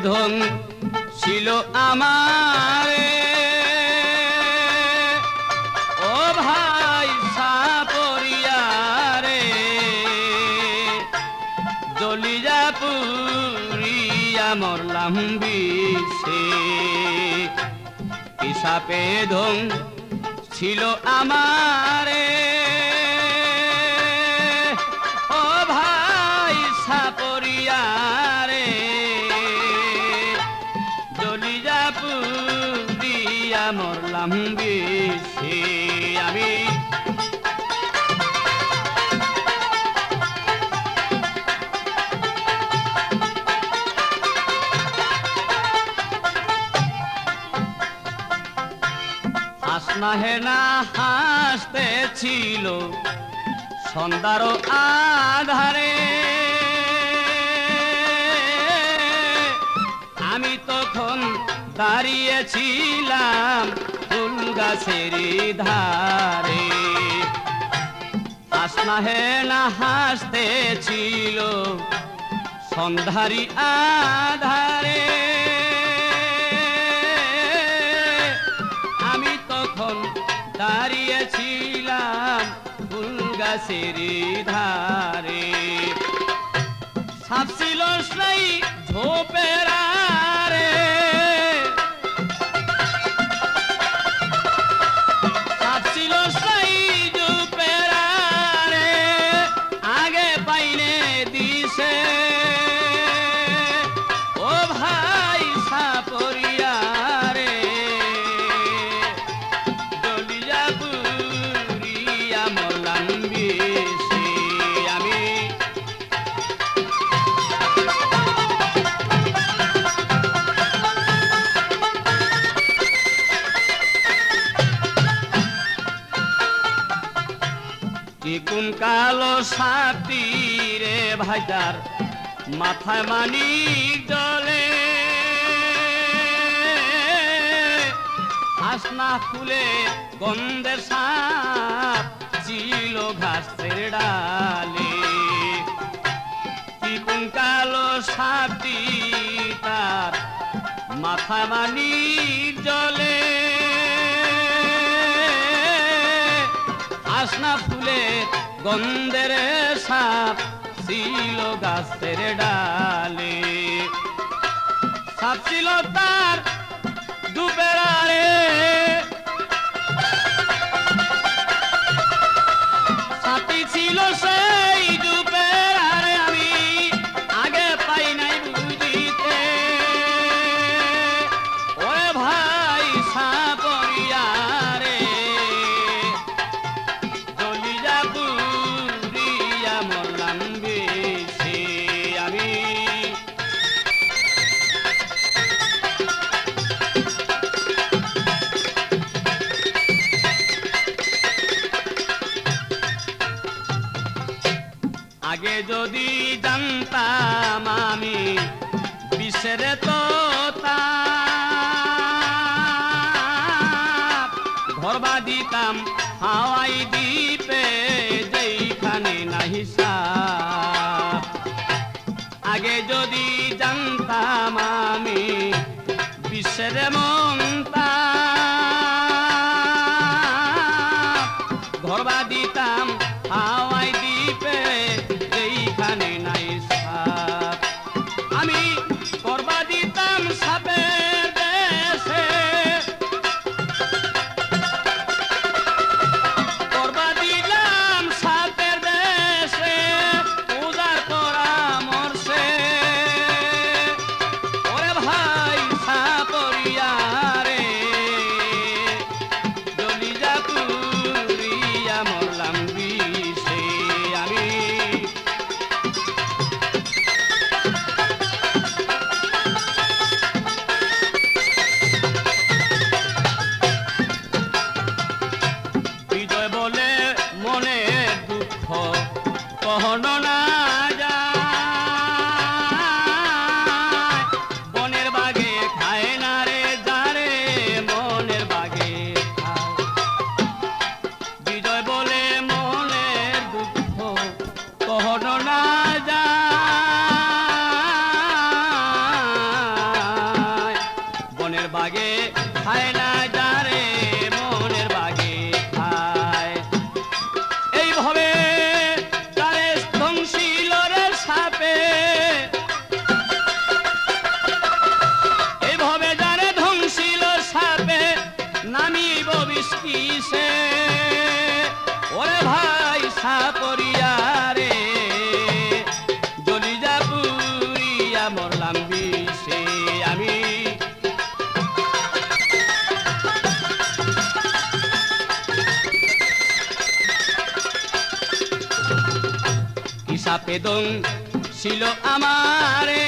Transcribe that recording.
ধন ছিল আমারে ও ভাই সাপরিয়ারে জ্বলিয়া পুরিয়া মরলাম বিষে সাপে ধন ছিল আমারে ও ভাই সাপরিয়ারে জ্বলিয়া পুরিয়া মরলাম বিষে আমি হাসনা হেনা হাসতেছিল সন্ধ্যার আধারে আমি তখন দাঁড়িয়েছিলাম ফুল গাছের ধারে হাসনা হেনা হাসতেছিল সন্ধ্যারি আধারে দাঁড়িয়েছিলাম ফুল গাছের ধারে সাপ ছিল সেই ঝোপের আড়ে সাপ ছিল সেই ঝোপের আড়ে আগে পাইনে দিছে ও ভাই সাপরিয়ারে কোন কালো সাপটি রে ভাইদার মাথায় মানিক জলে হাসনা ফুলে গন্ধের সাপ ছিল ঘাসের ডালে কোন কালো সাপটি তার মাথায় মানিক জলে হাসনা ফুলে গন্ধের সাপ ছিল গাছের ডালে সাপ ছিল তার ডুবের আড়ে সাপটি ছিল সেই ডুবের আড়ে আমি আগে পাই নাই বুঝিতে ওরে ভাই সাপরিয়ারে আগে যদি জানতাম আমি বিষের তো ঘরবা দিতাম হাওয়াই দ্বীপে যেইখানে নাহি সাপ আগে যদি জানতাম আমি বিষের মনতা ঘরবা দিতাম হাওয়াই দ্বীপে যেইখানে নাই সাপ আমি করবা দিতাম সাপের দেশে করবা দিলাম সাপের দেশে পূজার পরামর্শে ওরে ভাই সাপরিয়া মনের বাগে খায় না যারে মনের বাগে খায় এইভাবে তারে ধ্বংসিল রে সাপে এইভাবে যারে ধ্বংসিল সাপে নামিব বিস্কিসে ওরে ভাই সাপরিয়া রে জলিজা পুরিয়া মরলাম বিষে আমি কি সাপে দং ছিল আমারে